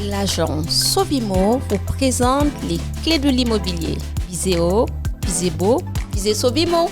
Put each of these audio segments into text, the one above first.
l'agence Sovimo vous présente les clés de l'immobilier. Visez haut, visez beau, visez Sovimo.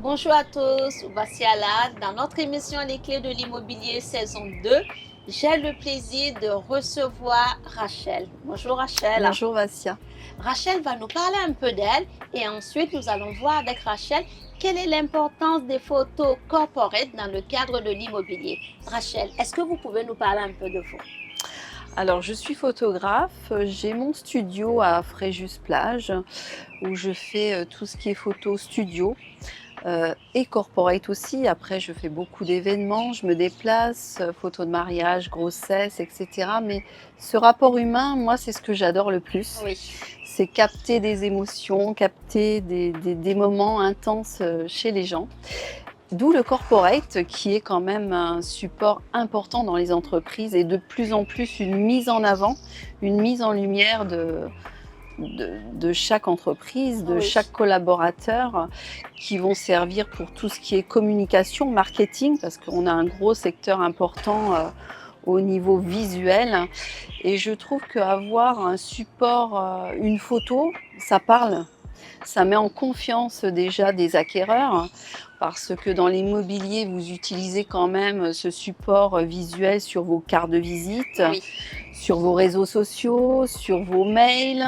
Bonjour à tous, voici Ala. Dans notre émission Les clés de l'immobilier saison 2, j'ai le plaisir de recevoir Rachel. Bonjour Rachel. Bonjour Vassia. Rachel va nous parler un peu d'elle et ensuite nous allons voir avec Rachel quelle est l'importance des photos corporate dans le cadre de l'immobilier. Rachel, est-ce que vous pouvez nous parler un peu de vous? Alors je suis photographe, j'ai mon studio à Fréjus-Plage où je fais tout ce qui est photo studio. Et corporate aussi. Après, je fais beaucoup d'événements, je me déplace, photos de mariage, grossesse, etc. Mais ce rapport humain, moi, c'est ce que j'adore le plus. Oui. C'est capter des émotions, capter des moments intenses chez les gens. D'où le corporate, qui est quand même un support important dans les entreprises et de plus en plus une mise en avant, une mise en lumière de chaque entreprise, de chaque collaborateur qui vont servir pour tout ce qui est communication, marketing, parce qu'on a un gros secteur important au niveau visuel. Et je trouve qu'avoir un support, une photo, ça parle. Ça met en confiance déjà des acquéreurs parce que dans l'immobilier, vous utilisez quand même ce support visuel sur vos cartes de visite, sur vos réseaux sociaux, sur vos mails.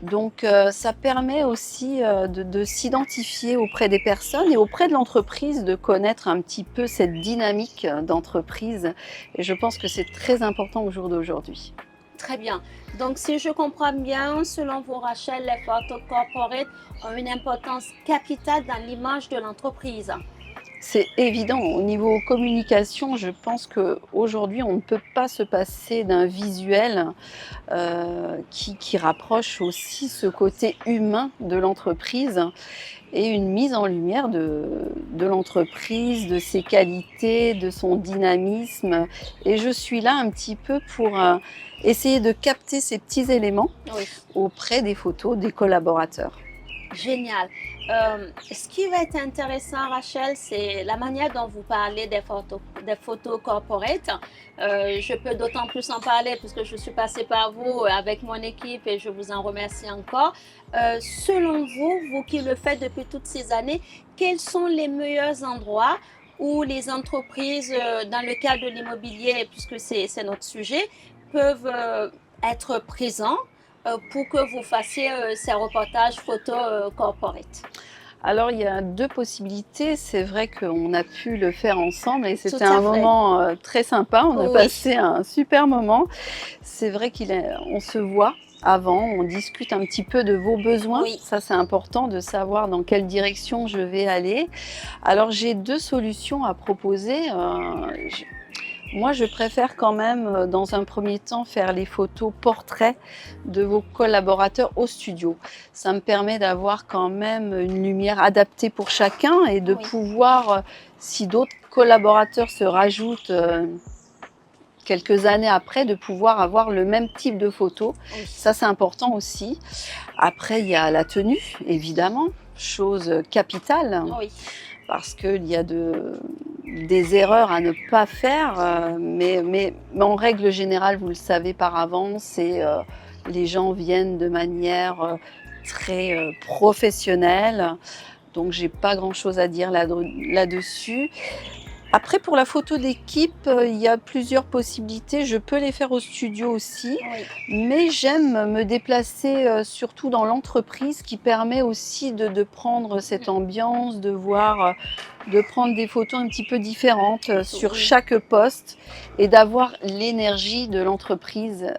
Donc ça permet aussi de s'identifier auprès des personnes et auprès de l'entreprise, de connaître un petit peu cette dynamique d'entreprise. Et je pense que c'est très important au jour d'aujourd'hui. Très bien. Donc, si je comprends bien, selon vous, Rachel, les photos corporate ont une importance capitale dans l'image de l'entreprise. C'est évident. Au niveau communication, je pense qu'aujourd'hui, on ne peut pas se passer d'un visuel qui rapproche aussi ce côté humain de l'entreprise et une mise en lumière de l'entreprise, de ses qualités, de son dynamisme. Et je suis là un petit peu pour essayer de capter ces petits éléments auprès des photos des collaborateurs. Génial. Ce qui va être intéressant, Rachel, c'est la manière dont vous parlez des photos corporate. Je peux d'autant plus en parler puisque je suis passée par vous avec mon équipe et je vous en remercie encore. Selon vous, vous qui le faites depuis toutes ces années, quels sont les meilleurs endroits où les entreprises, dans le cadre de l'immobilier, puisque c'est notre sujet, peuvent être présents pour que vous fassiez ces reportages photos corporate? Alors, il y a deux possibilités. C'est vrai qu'on a pu le faire ensemble et c'était un moment très sympa. On a passé un super moment. C'est vrai qu'on se voit avant, on discute un petit peu de vos besoins. Ça, c'est important de savoir dans quelle direction je vais aller. Alors, j'ai deux solutions à proposer. Moi, je préfère quand même, dans un premier temps, faire les photos portraits de vos collaborateurs au studio. Ça me permet d'avoir quand même une lumière adaptée pour chacun et de pouvoir, si d'autres collaborateurs se rajoutent quelques années après, de pouvoir avoir le même type de photos. Ça, c'est important aussi. Après, il y a la tenue, évidemment, chose capitale. Parce qu'il y a des erreurs à ne pas faire, mais en règle générale, vous le savez par avance, les gens viennent de manière très professionnelle, donc j'ai pas grand-chose à dire là-dessus. Après, pour la photo d'équipe, il y a plusieurs possibilités. Je peux les faire au studio aussi, mais j'aime me déplacer surtout dans l'entreprise qui permet aussi de prendre cette ambiance, de prendre des photos un petit peu différentes sur chaque poste et d'avoir l'énergie de l'entreprise.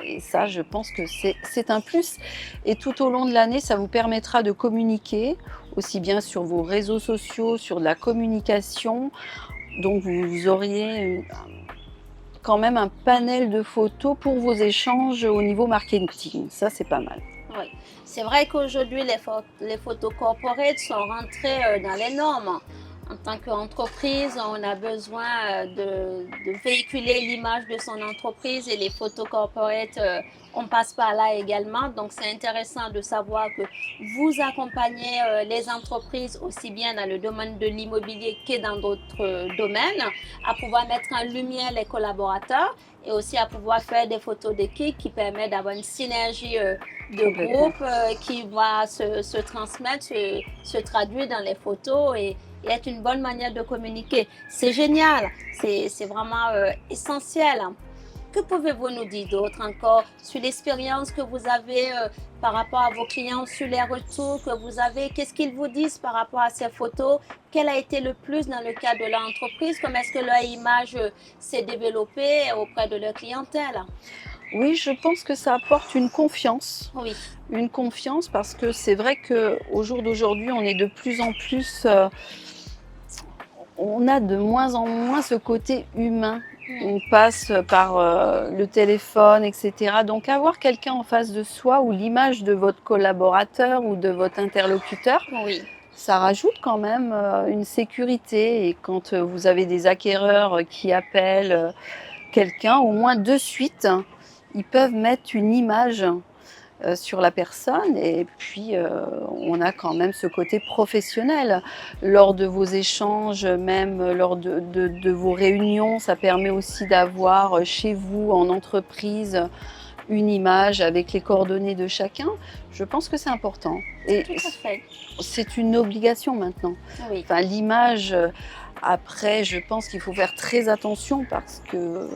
Et ça, je pense que c'est un plus. Et tout au long de l'année, ça vous permettra de communiquer aussi bien sur vos réseaux sociaux, sur de la communication. Donc vous auriez quand même un panel de photos pour vos échanges au niveau marketing. Ça, c'est pas mal. Oui, c'est vrai qu'aujourd'hui, les photos corporate sont rentrées dans les normes. En tant qu'entreprise, on a besoin de véhiculer l'image de son entreprise et les photos corporate, on passe par là également. Donc, c'est intéressant de savoir que vous accompagnez les entreprises aussi bien dans le domaine de l'immobilier que dans d'autres domaines à pouvoir mettre en lumière les collaborateurs et aussi à pouvoir faire des photos d'équipe qui permettent d'avoir une synergie de Complètement. groupe qui va se transmettre, se traduire dans les photos et être une bonne manière de communiquer. C'est génial, c'est vraiment essentiel. Que pouvez-vous nous dire d'autre encore sur l'expérience que vous avez par rapport à vos clients, sur les retours que vous avez? Qu'est-ce qu'ils vous disent par rapport à ces photos? Quel a été le plus dans le cadre de l'entreprise? Comment est-ce que leur image s'est développée auprès de leur clientèle? Oui, je pense que ça apporte Oui, une confiance parce que c'est vrai qu'au jour d'aujourd'hui, on est de plus en plus, on a de moins en moins ce côté humain. mm, On passe par le téléphone, etc. Donc avoir quelqu'un en face de soi ou l'image de votre collaborateur ou de votre interlocuteur, oui, ça rajoute quand même une sécurité. Et quand vous avez des acquéreurs qui appellent quelqu'un, au moins de suite, ils peuvent mettre une image sur la personne et puis on a quand même ce côté professionnel. Lors de vos échanges, même lors de vos réunions, ça permet aussi d'avoir chez vous en entreprise une image avec les coordonnées de chacun. Je pense que c'est important et tout à fait. c'est une obligation maintenant. Oui. Enfin l'image, après je pense qu'il faut faire très attention parce que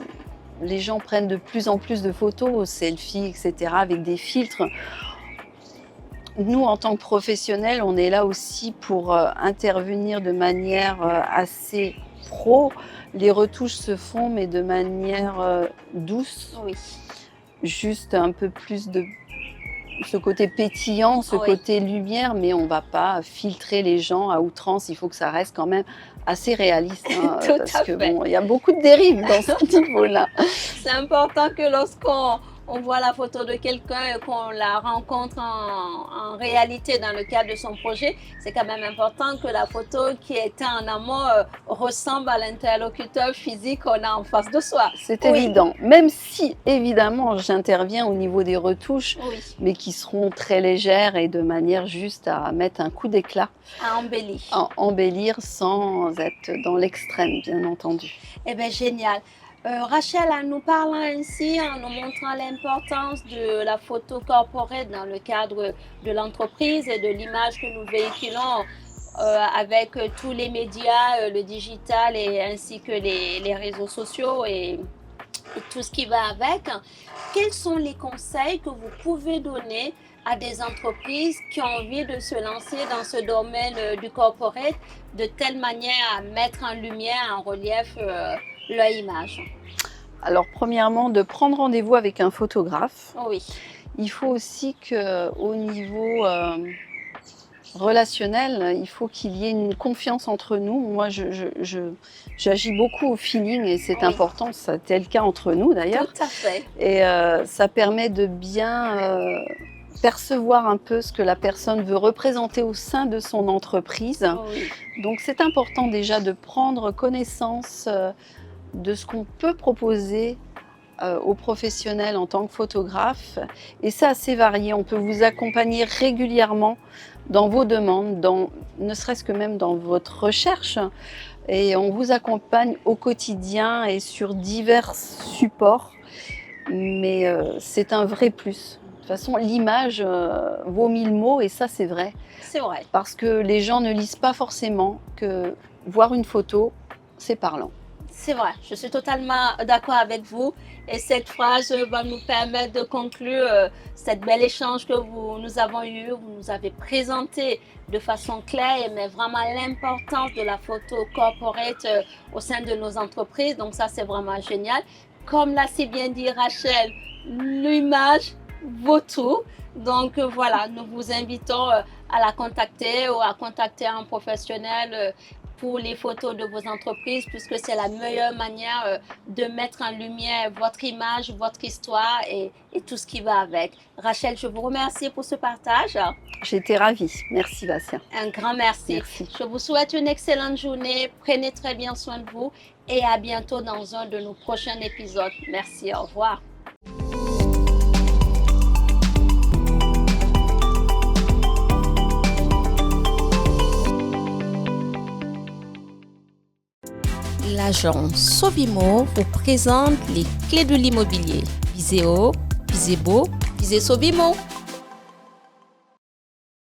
les gens prennent de plus en plus de photos, selfies, etc., avec des filtres. Nous, en tant que professionnels, on est là aussi pour intervenir de manière assez pro. Les retouches se font, mais de manière douce, Oui, juste un peu plus de ce côté pétillant, ce oui, côté lumière, mais on ne va pas filtrer les gens à outrance. Il faut que ça reste quand même assez réaliste, hein, tout parce à que fait. bon, il y a beaucoup de dérives dans ce niveau-là. C'est important que lorsqu'on on voit la photo de quelqu'un et qu'on la rencontre en réalité dans le cadre de son projet, c'est quand même important que la photo qui était en amont ressemble à l'interlocuteur physique qu'on a en face de soi. C'est Oui, évident, même si évidemment j'interviens au niveau des retouches, oui, mais qui seront très légères et de manière juste à mettre un coup d'éclat, à embellir. embellir sans être dans l'extrême, bien entendu. Eh bien, génial. Rachel, en nous parlant ainsi, en nous montrant l'importance de la photo corporate dans le cadre de l'entreprise et de l'image que nous véhiculons avec tous les médias, le digital et ainsi que les réseaux sociaux et tout ce qui va avec, quels sont les conseils que vous pouvez donner à des entreprises qui ont envie de se lancer dans ce domaine du corporate de telle manière à mettre en lumière, en relief leur image? Alors premièrement, de prendre rendez-vous avec un photographe. Oui, Il faut aussi qu'au niveau relationnel, il faut qu'il y ait une confiance entre nous. Moi, j'agis beaucoup au feeling et c'est oui, important, c'était le cas entre nous tout d'ailleurs. à fait. Et ça permet de bien percevoir un peu ce que la personne veut représenter au sein de son entreprise. Oui, Donc c'est important déjà de prendre connaissance de ce qu'on peut proposer aux professionnels en tant que photographe. Et c'est assez varié. On peut vous accompagner régulièrement dans vos demandes, ne serait-ce que même dans votre recherche. Et on vous accompagne au quotidien et sur divers supports. Mais c'est un vrai plus. De toute façon, l'image vaut 1000 mots et ça, c'est vrai. c'est vrai. Parce que les gens ne lisent pas forcément que voir une photo, c'est parlant. C'est vrai, je suis totalement d'accord avec vous. Et cette phrase va nous permettre de conclure cet bel échange que nous avons eu. Vous nous avez présenté de façon claire, mais vraiment l'importance de la photo corporate au sein de nos entreprises. Donc ça, c'est vraiment génial. Comme l'a si bien dit Rachel, l'image vaut tout. Donc voilà, nous vous invitons à la contacter ou à contacter un professionnel pour les photos de vos entreprises, puisque c'est la meilleure manière de mettre en lumière votre image, votre histoire et tout ce qui va avec. Rachel, je vous remercie pour ce partage. J'ai été ravie. Merci, Vassia. Un grand merci. Merci. Je vous souhaite une excellente journée. Prenez très bien soin de vous et à bientôt dans un de nos prochains épisodes. Merci, au revoir. L'agent Sovimo vous présente les clés de l'immobilier. Visez haut, visez beau, visez Sovimo.